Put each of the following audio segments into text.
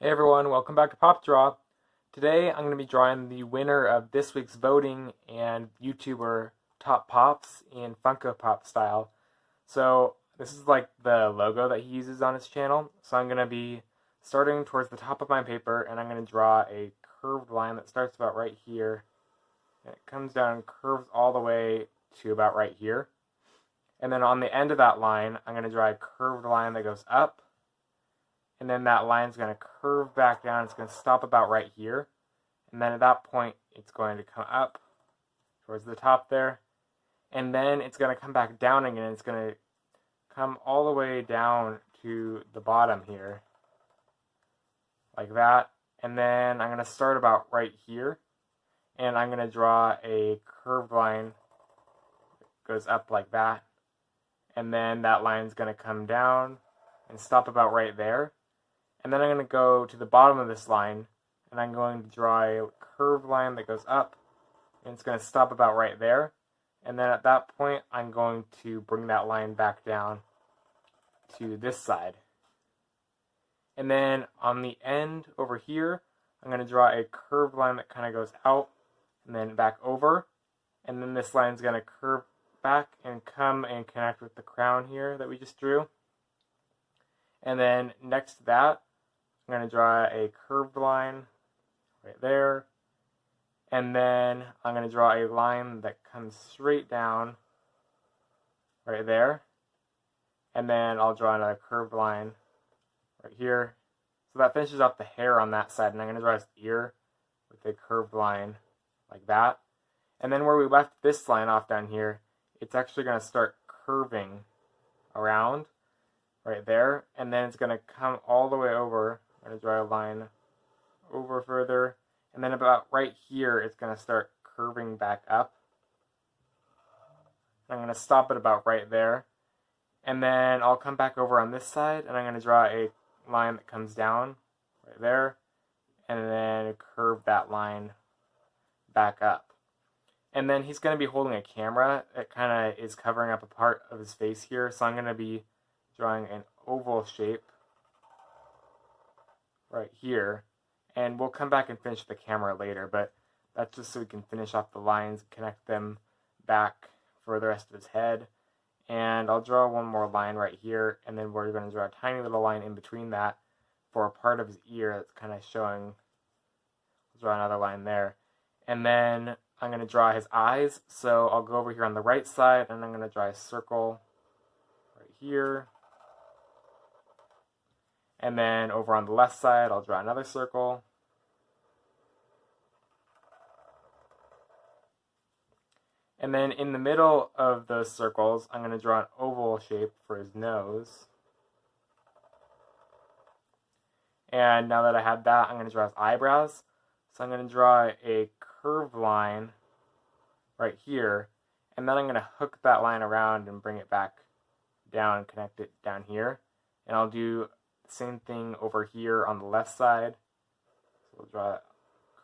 Hey everyone, welcome back to Pop Draw. Today I'm going to be drawing the winner of this week's voting and YouTuber Top Pops in Funko Pop style. So this is like the logo that he uses on his channel. So I'm going to be starting towards the top of my paper and I'm going to draw a curved line that starts about right here. And it comes down and curves all the way to about right here. And then on the end of that line, I'm going to draw a curved line that goes up. And then that line's going to curve back down. It's going to stop about right here. And then at that point, it's going to come up towards the top there. And then it's going to come back down again. It's going to come all the way down to the bottom here. Like that. And then I'm going to start about right here. And I'm going to draw a curved line that goes up like that. And then that line's going to come down and stop about right there. And then I'm going to go to the bottom of this line, and I'm going to draw a curved line that goes up, and it's going to stop about right there. And then at that point, I'm going to bring that line back down to this side. And then on the end over here, I'm going to draw a curved line that kind of goes out, and then back over. And then this line is going to curve back and come and connect with the crown here that we just drew. And then next to that, I'm going to draw a curved line right there. And then I'm going to draw a line that comes straight down right there. And then I'll draw another curved line right here. So that finishes off the hair on that side. And I'm going to draw his ear with a curved line like that. And then where we left this line off down here, it's actually going to start curving around right there, and then it's going to come all the way over. I'm going to draw a line over further, and then about right here, it's going to start curving back up. I'm going to stop it about right there, and then I'll come back over on this side, and I'm going to draw a line that comes down right there, and then curve that line back up. And then he's going to be holding a camera that kind of is covering up a part of his face here, so I'm going to be drawing an oval shape right here, and we'll come back and finish the camera later, but that's just so we can finish off the lines and connect them back for the rest of his head. And I'll draw one more line right here, and then we're going to draw a tiny little line in between that for a part of his ear that's kind of showing. I'll draw another line there, and then I'm going to draw his eyes. So I'll go over here on the right side, and I'm going to draw a circle right here. And then over on the left side, I'll draw another circle. And then in the middle of those circles, I'm going to draw an oval shape for his nose. And now that I have that, I'm going to draw his eyebrows. So I'm going to draw a curved line right here. And then I'm going to hook that line around and bring it back down and connect it down here. And I'll do same thing over here on the left side. So we'll draw a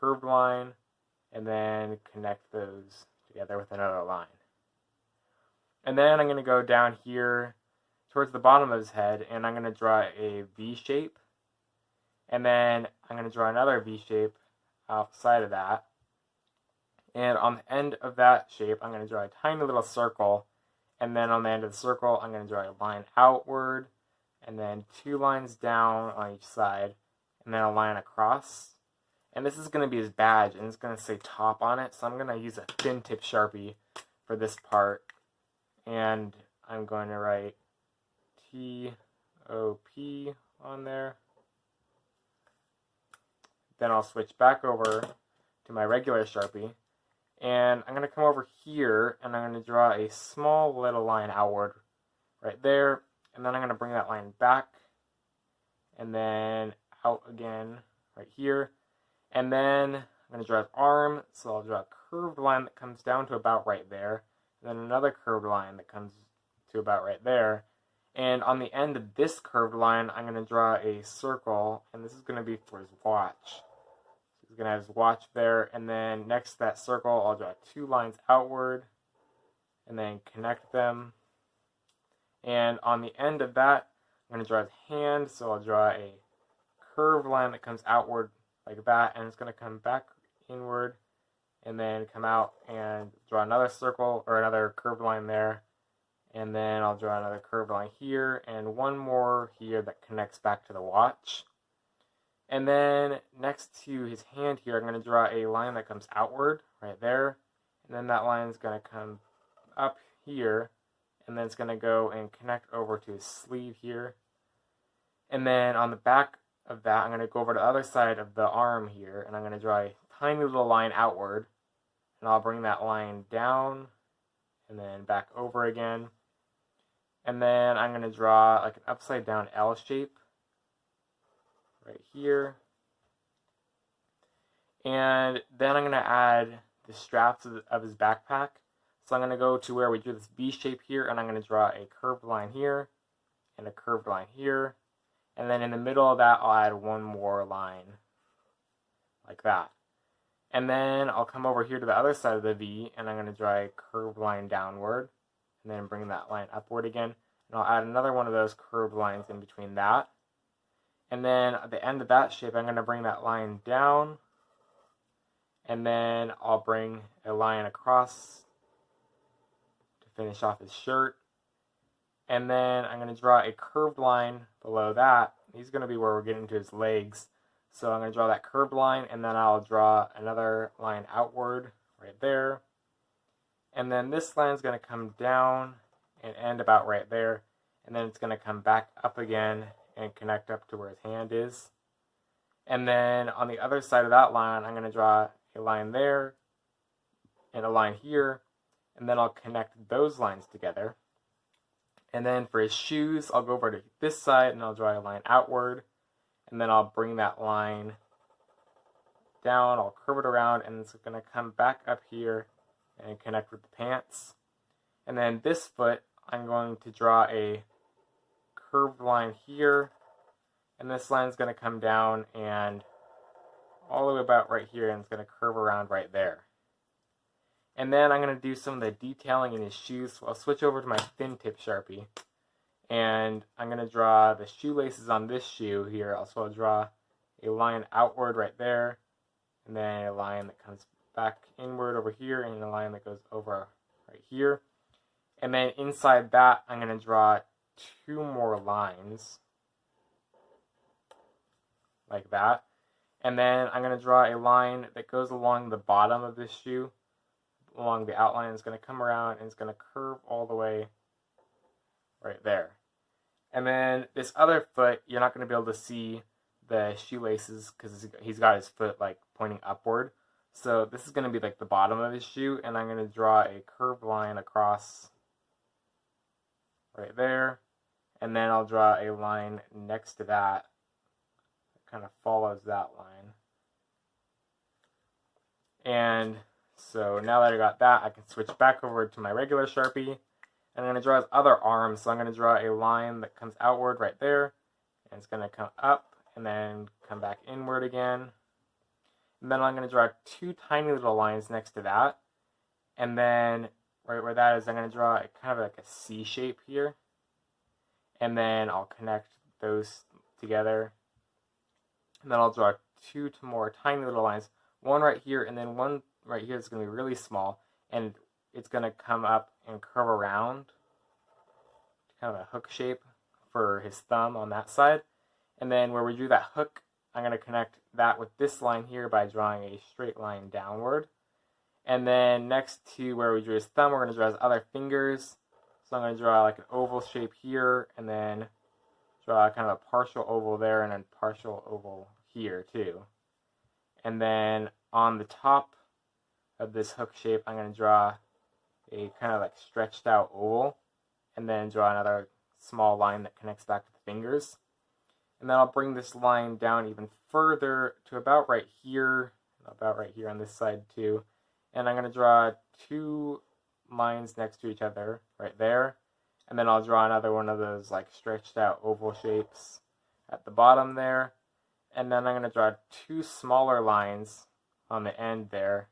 curved line and then connect those together with another line. And then I'm going to go down here towards the bottom of his head, and I'm going to draw a V shape. And then I'm going to draw another V shape outside of that. And on the end of that shape, I'm going to draw a tiny little circle. And then on the end of the circle, I'm going to draw a line outward, and then two lines down on each side, and then a line across. And this is going to be his badge, and it's going to say top on it, so I'm going to use a thin tip Sharpie for this part, and I'm going to write T-O-P on there. Then I'll switch back over to my regular Sharpie, and I'm going to come over here, and I'm going to draw a small little line outward right there. And then I'm going to bring that line back, and then out again right here. And then I'm going to draw his arm, so I'll draw a curved line that comes down to about right there. And then another curved line that comes to about right there. And on the end of this curved line, I'm going to draw a circle, and this is going to be for his watch. So he's going to have his watch there, and then next to that circle, I'll draw two lines outward, and then connect them. And on the end of that, I'm going to draw his hand, so I'll draw a curved line that comes outward like that, and it's going to come back inward and then come out and draw another circle or another curved line there. And then I'll draw another curved line here and one more here that connects back to the watch. And then next to his hand here, I'm going to draw a line that comes outward right there. And then that line is going to come up here, and then it's going to go and connect over to his sleeve here. And then on the back of that, I'm going to go over to the other side of the arm here, and I'm going to draw a tiny little line outward. And I'll bring that line down and then back over again. And then I'm going to draw like an upside down L shape right here. And then I'm going to add the straps of his backpack. So I'm going to go to where we drew this V shape here, and I'm going to draw a curved line here and a curved line here. And then in the middle of that, I'll add one more line like that. And then I'll come over here to the other side of the V, and I'm going to draw a curved line downward, and then bring that line upward again. And I'll add another one of those curved lines in between that. And then at the end of that shape, I'm going to bring that line down, and then I'll bring a line across to finish off his shirt. And then I'm going to draw a curved line below that. He's going to be where we're getting to his legs. So I'm going to draw that curved line, and then I'll draw another line outward right there. And then this line is going to come down and end about right there. And then it's going to come back up again and connect up to where his hand is. And then on the other side of that line, I'm going to draw a line there and a line here. And then I'll connect those lines together. And then for his shoes, I'll go over to this side and I'll draw a line outward. And then I'll bring that line down, I'll curve it around, and it's going to come back up here and connect with the pants. And then this foot, I'm going to draw a curved line here. And this line is going to come down and all the way about right here, and it's going to curve around right there. And then I'm going to do some of the detailing in his shoes. So I'll switch over to my thin tip Sharpie. And I'm going to draw the shoelaces on this shoe here. Also, I'll draw a line outward right there. And then a line that comes back inward over here. And a line that goes over right here. And then inside that, I'm going to draw two more lines. Like that. And then I'm going to draw a line that goes along the bottom of this shoe. Along the outline. It's going to come around and it's going to curve all the way right there. And then this other foot, you're not going to be able to see the shoelaces because he's got his foot like pointing upward. So this is going to be like the bottom of his shoe, and I'm going to draw a curved line across right there. And then I'll draw a line next to that that kind of follows that line. And so now that I got that, I can switch back over to my regular Sharpie. And I'm going to draw his other arm. So I'm going to draw a line that comes outward right there. And it's going to come up and then come back inward again. And then I'm going to draw two tiny little lines next to that. And then right where that is, I'm going to draw kind of like a C shape here. And then I'll connect those together. And then I'll draw two more tiny little lines. One right here and then one right here is going to be really small. And it's going to come up and curve around, kind of a hook shape for his thumb on that side. And then where we drew that hook, I'm going to connect that with this line here by drawing a straight line downward. And then next to where we drew his thumb, we're going to draw his other fingers. So I'm going to draw like an oval shape here, and then draw kind of a partial oval there, and then partial oval here too. And then on the top of this hook shape, I'm going to draw a kind of like stretched out oval, and then draw another small line that connects back to the fingers. And then I'll bring this line down even further to about right here on this side too. And I'm going to draw two lines next to each other right there. And then I'll draw another one of those like stretched out oval shapes at the bottom there. And then I'm going to draw two smaller lines on the end there.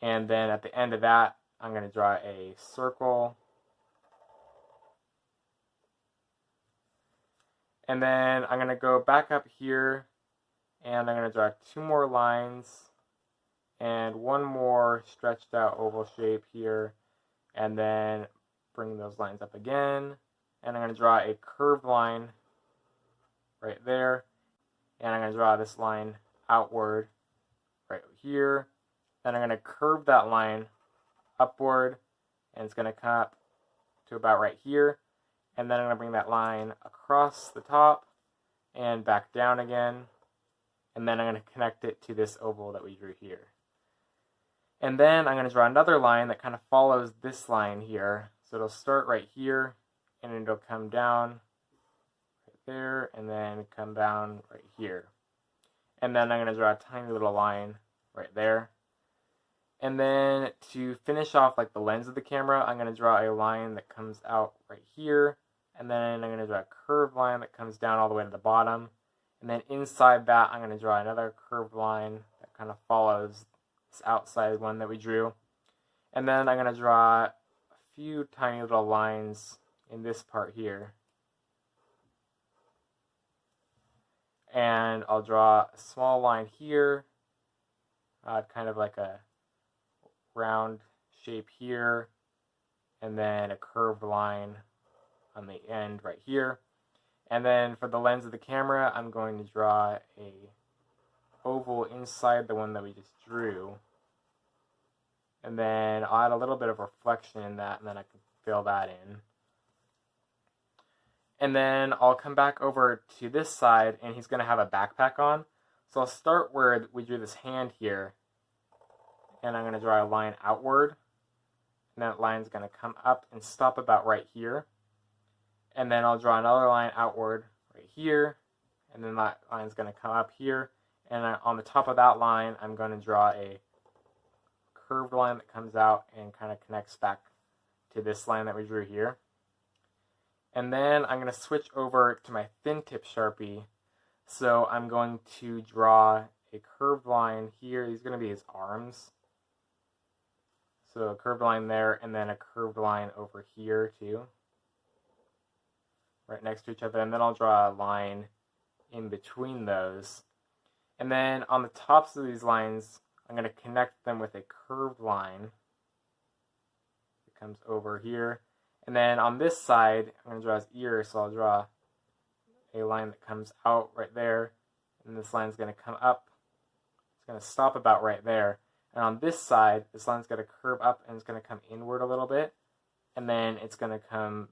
And then at the end of that, I'm going to draw a circle. And then I'm going to go back up here, and I'm going to draw 2 more lines, and 1 more stretched out oval shape here, and then bring those lines up again, and I'm going to draw a curved line right there, and I'm going to draw this line outward right here, then I'm going to curve that line upward, and it's going to come up to about right here, and then I'm going to bring that line across the top and back down again, and then I'm going to connect it to this oval that we drew here. And then I'm going to draw another line that kind of follows this line here. So it'll start right here, and it'll come down right there, and then come down right here. And then I'm going to draw a tiny little line right there. And then to finish off like the lens of the camera, I'm going to draw a line that comes out right here. And then I'm going to draw a curved line that comes down all the way to the bottom. And then inside that, I'm going to draw another curved line that kind of follows this outside one that we drew. And then I'm going to draw a few tiny little lines in this part here. And I'll draw a small line here, kind of like a round shape here, and then a curved line on the end right here. And then for the lens of the camera, I'm going to draw a oval inside the one that we just drew, and then I'll add a little bit of reflection in that, and then I can fill that in. And then I'll come back over to this side, and he's going to have a backpack on. So I'll start where we drew this hand here, and I'm going to draw a line outward, and that line's going to come up and stop about right here. And then I'll draw another line outward right here, and then that line's going to come up here. And on the top of that line, I'm going to draw a curved line that comes out and kind of connects back to this line that we drew here. And then I'm going to switch over to my thin tip Sharpie. So I'm going to draw a curved line here. These are going to be his arms. So a curved line there, and then a curved line over here too, right next to each other. And then I'll draw a line in between those. And then on the tops of these lines, I'm going to connect them with a curved line that comes over here. And then on this side, I'm going to draw his ear, so I'll draw a line that comes out right there. And this line's going to come up. It's going to stop about right there. And on this side, this line's going to curve up, and it's going to come inward a little bit. And then it's going to come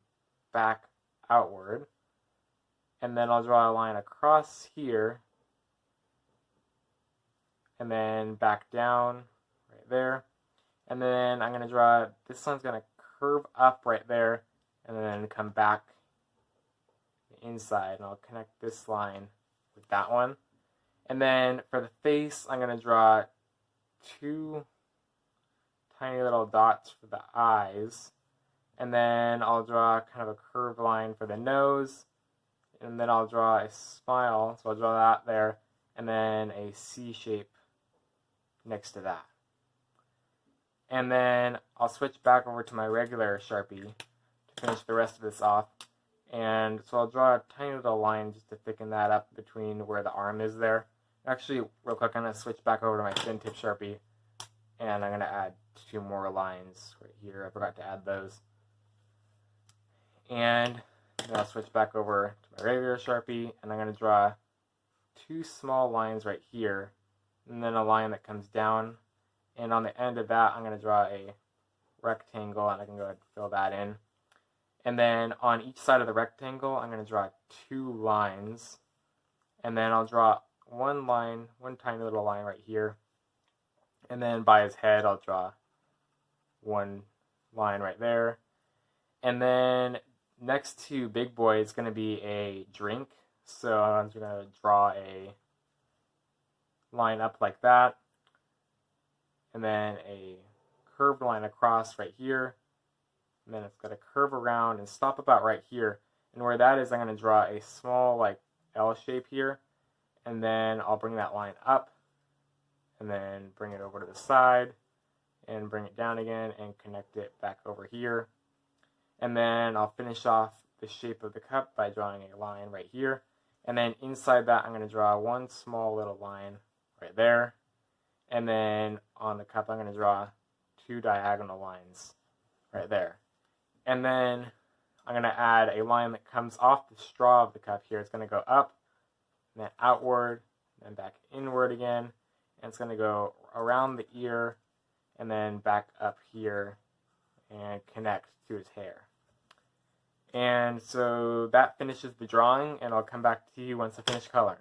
back outward. And then I'll draw a line across here, and then back down right there. And then I'm going to draw, this line's going to curve up right there, and then come back inside, and I'll connect this line with that one. And then for the face, I'm going to draw 2 tiny little dots for the eyes, and then I'll draw kind of a curved line for the nose, and then I'll draw a smile, so I'll draw that there, and then a C shape next to that. And then I'll switch back over to my regular Sharpie to finish the rest of this off. And so I'll draw a tiny little line just to thicken that up between where the arm is there. Actually, real quick, I'm going to switch back over to my thin tip Sharpie, and I'm going to add 2 more lines right here. I forgot to add those. And then I'll switch back over to my regular Sharpie, and I'm going to draw 2 small lines right here, and then a line that comes down. And on the end of that, I'm going to draw a rectangle, and I can go ahead and fill that in. And then on each side of the rectangle, I'm going to draw 2 lines. And then I'll draw one tiny little line right here. And then by his head, I'll draw 1 line right there. And then next to Big Boy, it's going to be a drink. So I'm just going to draw a line up like that. And then a curved line across right here. And then it's going to curve around and stop about right here. And where that is, I'm going to draw a small like L shape here. And then I'll bring that line up. And then bring it over to the side. And bring it down again and connect it back over here. And then I'll finish off the shape of the cup by drawing a line right here. And then inside that, I'm going to draw one small little line right there. And then on the cup, I'm going to draw 2 diagonal lines right there. And then I'm going to add a line that comes off the straw of the cup here. It's going to go up, and then outward, and then back inward again. And it's going to go around the ear, and then back up here, and connect to his hair. And so that finishes the drawing, and I'll come back to you once I finish coloring.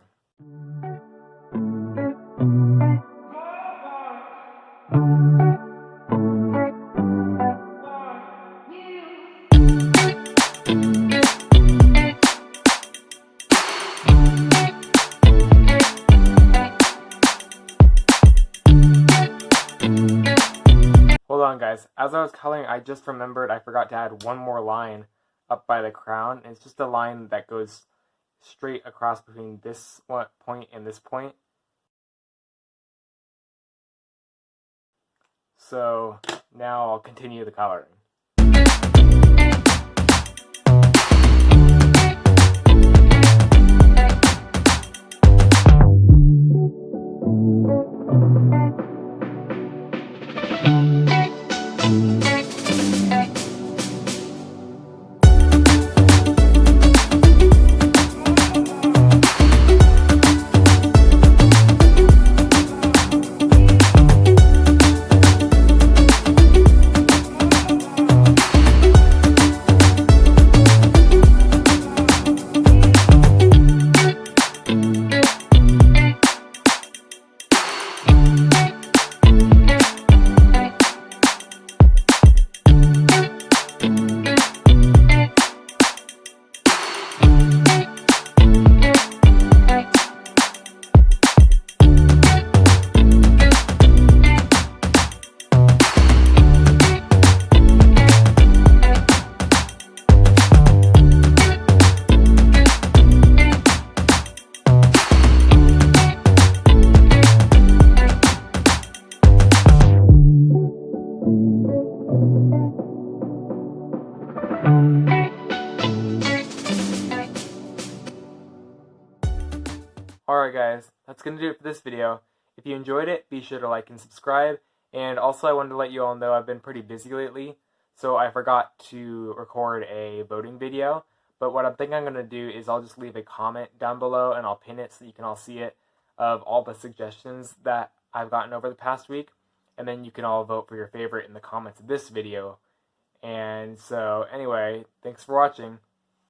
Hold on, guys. As I was coloring, I just remembered I forgot to add one more line up by the crown. It's just a line that goes straight across between this point and this point. So now I'll continue the coloring. Alright guys, that's going to do it for this video. If you enjoyed it, be sure to like and subscribe. And also I wanted to let you all know I've been pretty busy lately, so I forgot to record a voting video. But what I think I'm going to do is I'll just leave a comment down below and I'll pin it so you can all see it of all the suggestions that I've gotten over the past week. And then you can all vote for your favorite in the comments of this video. And so anyway, thanks for watching.